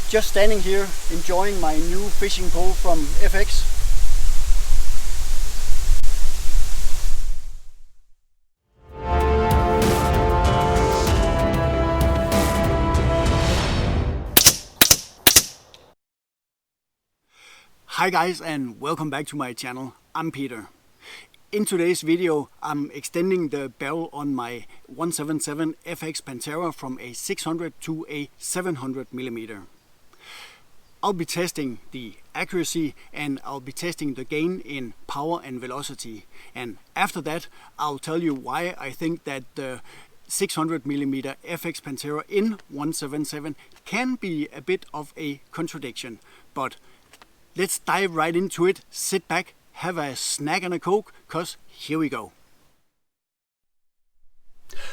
Just standing here enjoying my new fishing pole from FX. Hi guys, and welcome back to my channel. I'm Peter. In today's video I'm extending the barrel on my 177 FX Panthera from a 600 to a 700 millimeter. I'll be testing the accuracy and I'll be testing the gain in power and velocity, and after that I'll tell you why I think that the 600 millimeter FX Panthera in 177 can be a bit of a contradiction. But let's dive right into it. Sit back, have a snack and a Coke, cause here we go.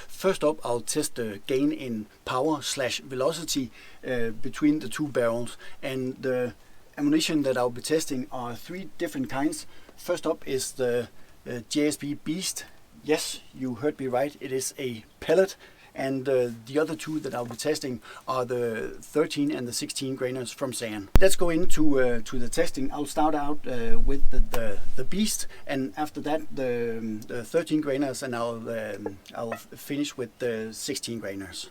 First up, I'll test the gain in power / velocity between the two barrels, and the ammunition that I'll be testing are three different kinds. First up is the JSP Beast. Yes, you heard me right, it is a pellet. And the other two that I'll be testing are the 13 and the 16 grainers from Sand. Let's go into to the testing. I'll start out with the Beast, and after that the 13 grainers, and I'll finish with the 16 grainers.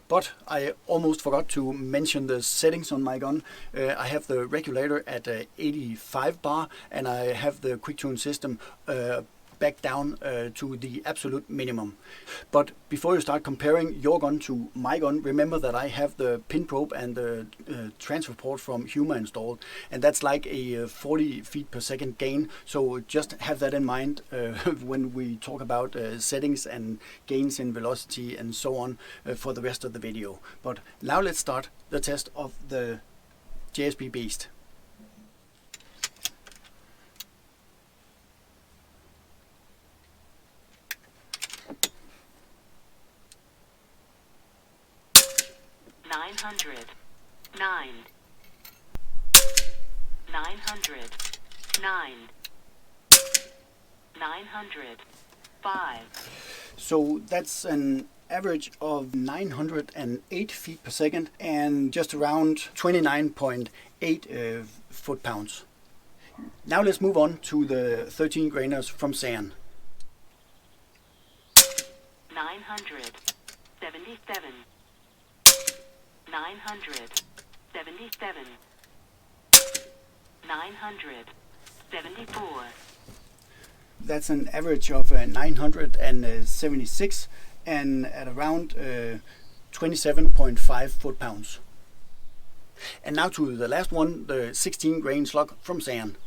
But I almost forgot to mention the settings on my gun. I have the regulator at 85 bar, and I have the quick tune system back down to the absolute minimum. But before you start comparing your gun to my gun, remember that I have the pin probe and the transfer port from Huma installed, and that's like a 40 feet per second gain. So just have that in mind when we talk about settings and gains in velocity and so on for the rest of the video. But now let's start the test of the JSP Beast. Nine. 905. So that's an average of 908 feet per second and just around 29.8 foot-pounds. Now let's move on to the 13 grainers from Sand. 977. 977. 974. That's an average of 976 and at around 27.5 foot-pounds. And now to the last one, the 16 grain slug from Sand.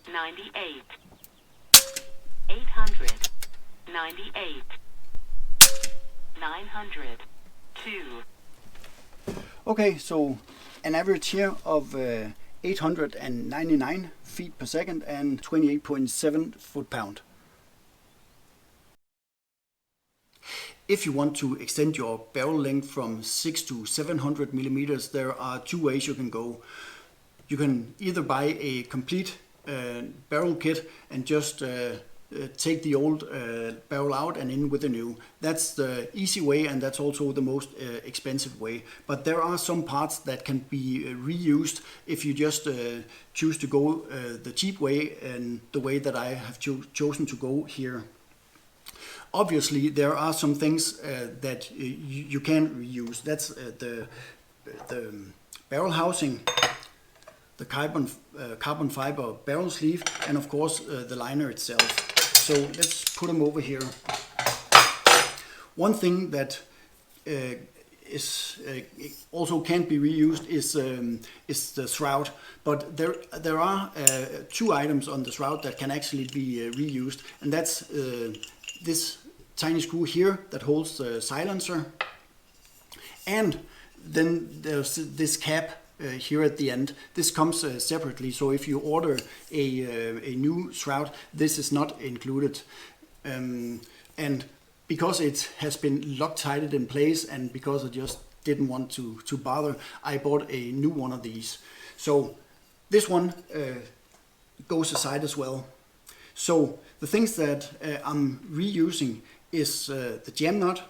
898. 898. 902. Okay, so an average here of 899 feet per second and 28.7 foot-pound. If you want to extend your barrel length from 6 to 700 millimeters, there are two ways you can go. You can either buy a complete barrel kit and just take the old barrel out and in with the new. That's the easy way, and that's also the most expensive way. But there are some parts that can be reused if you just choose to go the cheap way, and the way that I have chosen to go here. Obviously, there are some things that you can reuse. That's the barrel housing, the carbon fiber barrel sleeve, and of course the liner itself. So let's put them over here. One thing that also can't be reused is the shroud, but there are two items on the shroud that can actually be reused, and that's this tiny screw here that holds the silencer, and then there's this cap here at the end. This comes separately, so if you order a new shroud, this is not included. And because it has been Loctited in place, and because I just didn't want to bother, I bought a new one of these. So This one goes aside as well. So the things that I'm reusing is the jam nut,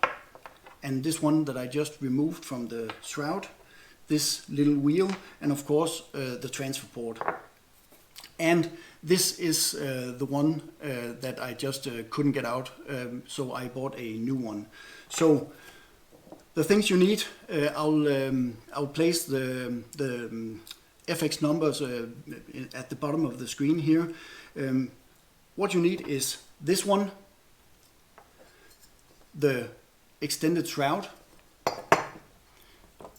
and this one that I just removed from the shroud, this little wheel, and of course the transfer port. And this is the one that I just couldn't get out, so I bought a new one. So the things you need, I'll place the FX numbers at the bottom of the screen here. What you need is this one, the extended shroud.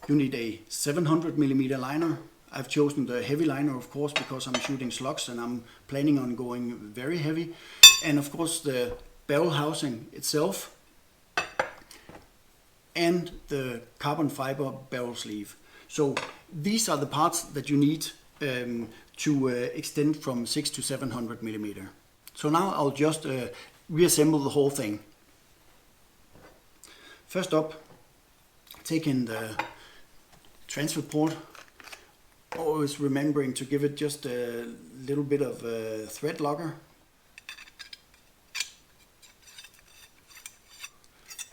You need a 700mm liner. I've chosen the heavy liner, of course, because I'm shooting slugs and I'm planning on going very heavy. And of course the barrel housing itself and the carbon fiber barrel sleeve. So these are the parts that you need to extend from 6 to 700mm. So now I'll just reassemble the whole thing. First up, taking the transfer port, always remembering to give it just a little bit of thread locker.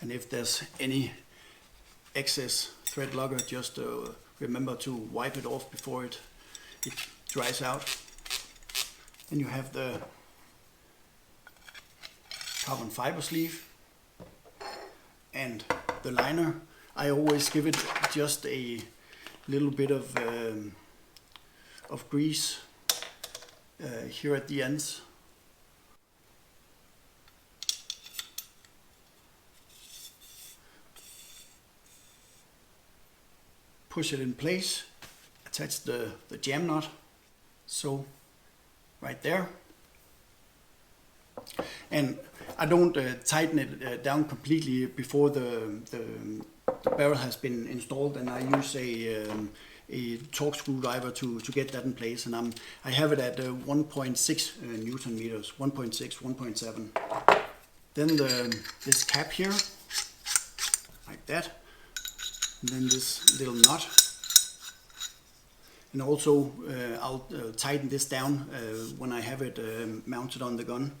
And if there's any excess thread locker, just remember to wipe it off before it dries out. And you have the carbon fiber sleeve and the liner. I always give it just a little bit of grease here at the ends. Push it in place, attach the jam nut, so right there. And I don't tighten it down completely before the barrel has been installed, and I use a torque screwdriver to get that in place, and I have it at 1.6 Newton meters, 1.6, 1.7. Then this cap here, like that. And then this little nut, and also I'll tighten this down when I have it mounted on the gun,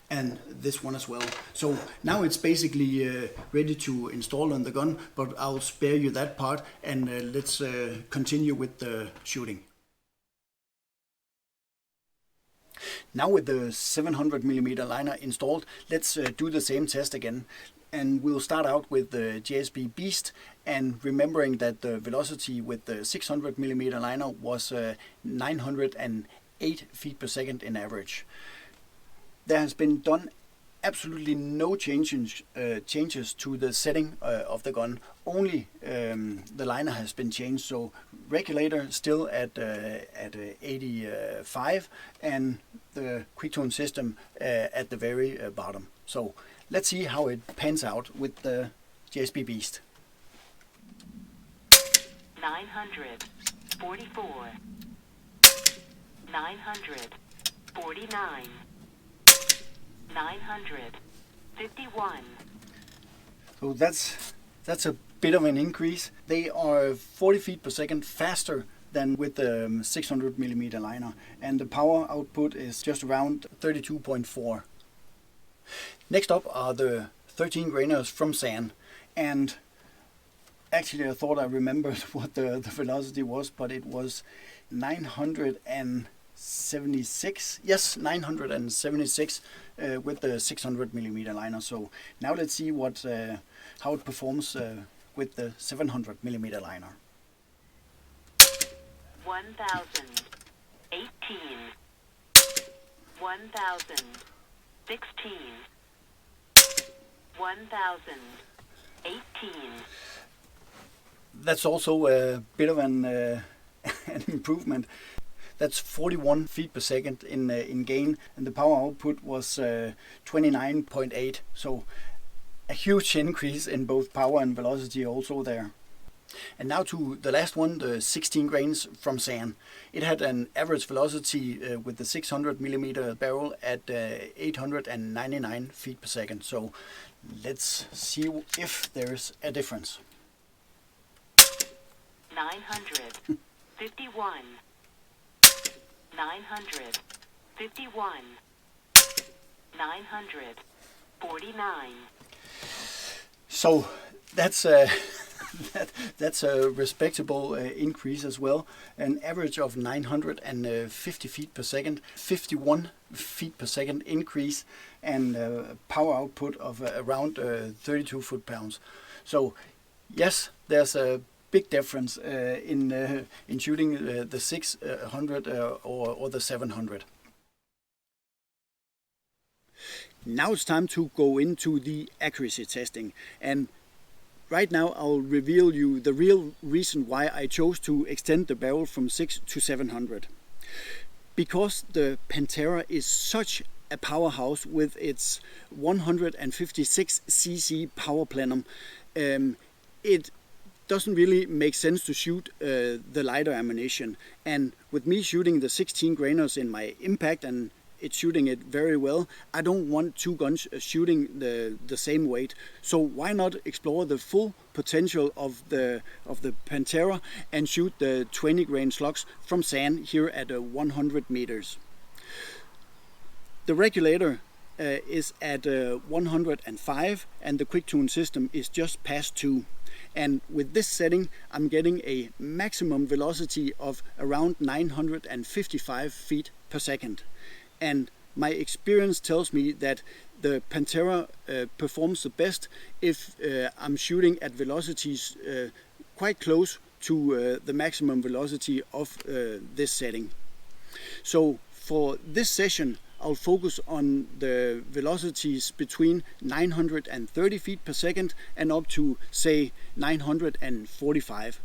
and this one as well. So now it's basically ready to install on the gun, but I'll spare you that part, and let's continue with the shooting. Now with the 700mm liner installed, let's do the same test again. And we'll start out with the JSB Beast, and remembering that the velocity with the 600mm liner was 908 feet per second in average. There has been done absolutely no changes to the setting of the gun. Only the liner has been changed, so regulator still at 85 and the quick tone system at the very bottom. So let's see how it pans out with the JSB Beast. 944, 949, 951. So that's a bit of an increase. They are 40 feet per second faster than with the 600mm liner, and the power output is just around 32.4. Next up are the 13 grainers from SAN, and actually I thought I remembered what the velocity was, but it was 976. Yes, 976 with the 600mm liner. So now let's see how it performs with the 700mm liner. 1018, 1016, 1018. That's also a bit of an improvement. That's 41 feet per second in gain, and the power output was 29.8. So a huge increase in both power and velocity also there. And now to the last one, the 16 grains from SAN. It had an average velocity with the 600mm barrel at 899 feet per second. So let's see if there's a difference. 951, 900. 51. 900. 49. So that's that's a respectable increase as well. An average of 950 feet per second, 51 feet per second increase, and power output of around 32 foot-pounds. So yes, there's a big difference in shooting the 600 or the 700. Now it's time to go into the accuracy testing, and right now I'll reveal you the real reason why I chose to extend the barrel from 6 to 700. Because the Panthera is such a powerhouse with its 156cc power plenum, it doesn't really make sense to shoot the lighter ammunition. And with me shooting the 16 grainers in my impact and it's shooting it very well, I don't want two guns shooting the same weight. So why not explore the full potential of the Panthera and shoot the 20 grain slugs from sand here at 100 meters. The regulator is at 105 and the quick tune system is just past 2. And with this setting I'm getting a maximum velocity of around 955 feet per second. And my experience tells me that the Panthera performs the best if I'm shooting at velocities quite close to the maximum velocity of this setting. So for this session I'll focus on the velocities between 930 feet per second and up to say 945.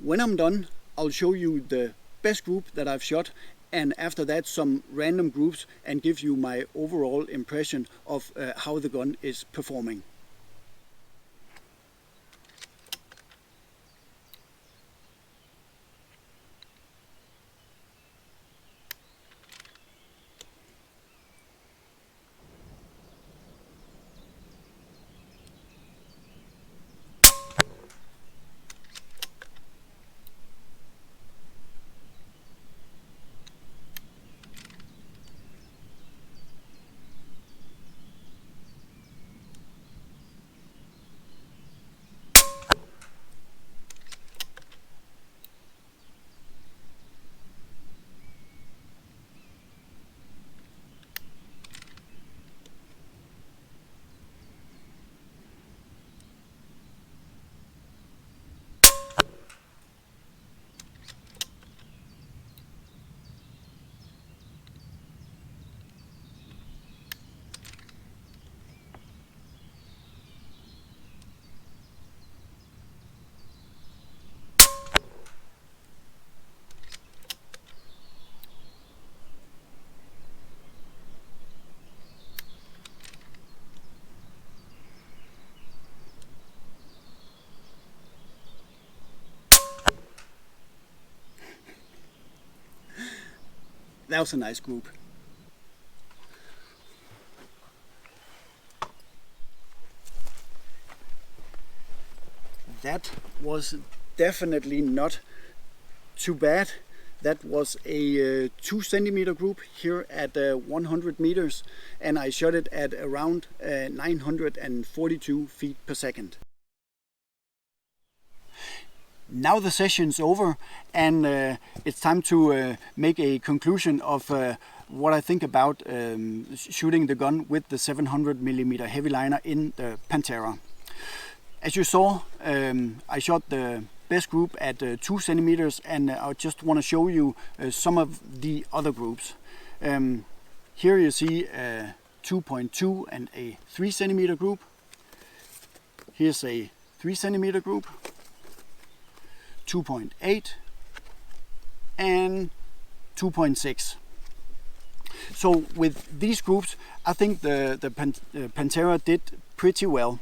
When I'm done, I'll show you the best group that I've shot, and after that some random groups, and give you my overall impression of how the gun is performing. That was a nice group. That was definitely not too bad. That was a 2 centimeter group here at 100 meters, and I shot it at around 942 feet per second. Now the session's over, and it's time to make a conclusion of what I think about shooting the gun with the 700mm heavy liner in the Panthera. As you saw, I shot the best group at 2 centimeters, and I just want to show you some of the other groups. Here you see a 2.2 and a 3 centimeter group. Here's a 3 centimeter group, 2.8 and 2.6. So with these groups, I think the Panthera did pretty well.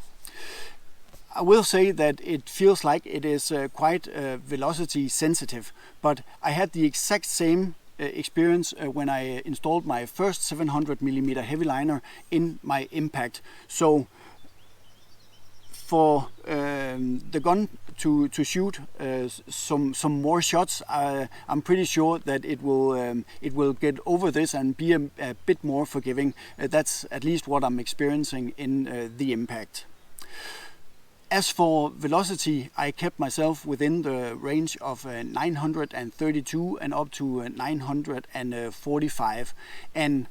I will say that it feels like it is quite velocity sensitive, but I had the exact same experience when I installed my first 700mm heavy liner in my impact. So for the gun to shoot some more shots, I'm pretty sure that it will get over this and be a bit more forgiving. That's at least what I'm experiencing in the Impact. As for velocity, I kept myself within the range of 932 and up to 945, and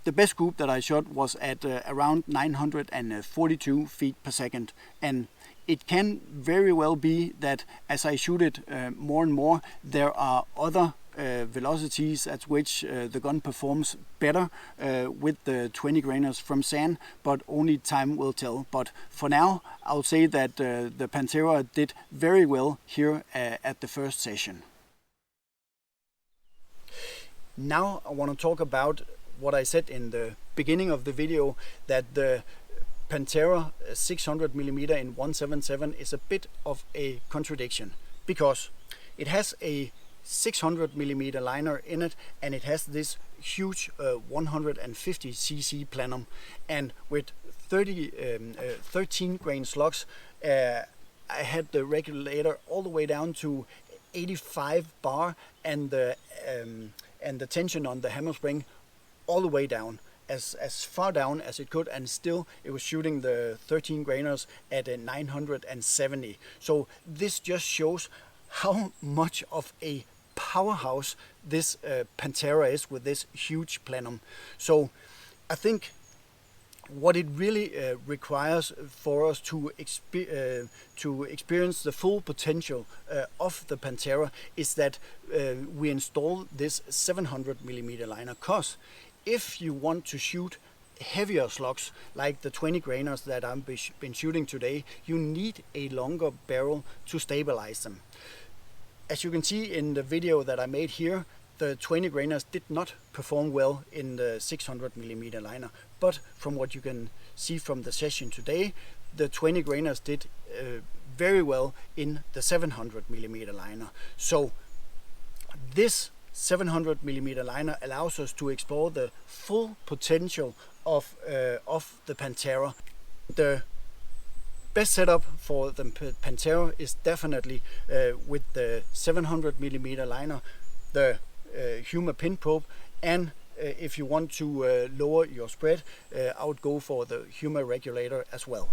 the best group that I shot was at around 942 feet per second, and it can very well be that as I shoot it more and more, there are other velocities at which the gun performs better with the 20 grainers from SAN, but only time will tell. But for now, I'll say that the Panthera did very well here at the first session. Now I want to talk about what I said in the beginning of the video, that the Panthera 600mm in 177 is a bit of a contradiction, because it has a 600mm liner in it, and it has this huge 150cc plenum, and with 13 grain slugs, I had the regulator all the way down to 85 bar, and the tension on the hammer spring all the way down, as far down as it could, and still it was shooting the 13 grainers at a 970. So this just shows how much of a powerhouse this Panthera is with this huge plenum. So I think what it really requires for us to experience the full potential of the Panthera is that we install this 700mm liner, because if you want to shoot heavier slugs like the 20 grainers that I've been shooting today, you need a longer barrel to stabilize them. As you can see in the video that I made here, the 20 grainers did not perform well in the 600mm liner, but from what you can see from the session today, the 20 grainers did very well in the 700mm liner. So this 700mm liner allows us to explore the full potential of the Panthera. The best setup for the Panthera is definitely with the 700mm liner, the humor pin probe, and if you want to lower your spread, I would go for the humor regulator as well.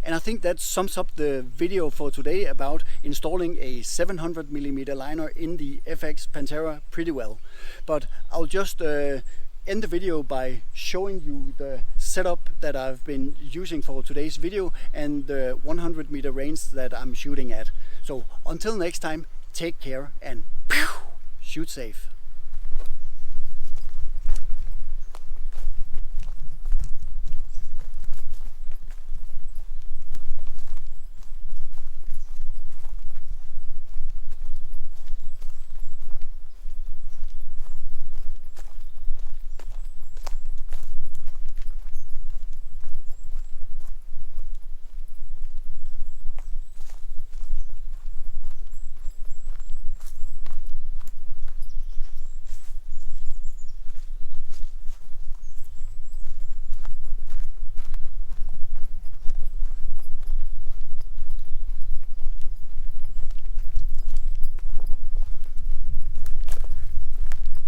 And I think that sums up the video for today about installing a 700mm liner in the FX Panthera pretty well. But I'll just end the video by showing you the setup that I've been using for today's video and the 100-meter range that I'm shooting at. So until next time, take care and shoot safe.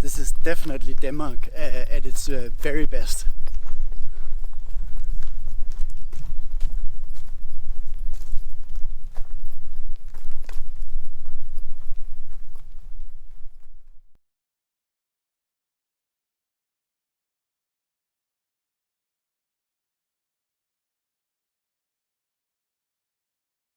This is definitely Denmark at its very best.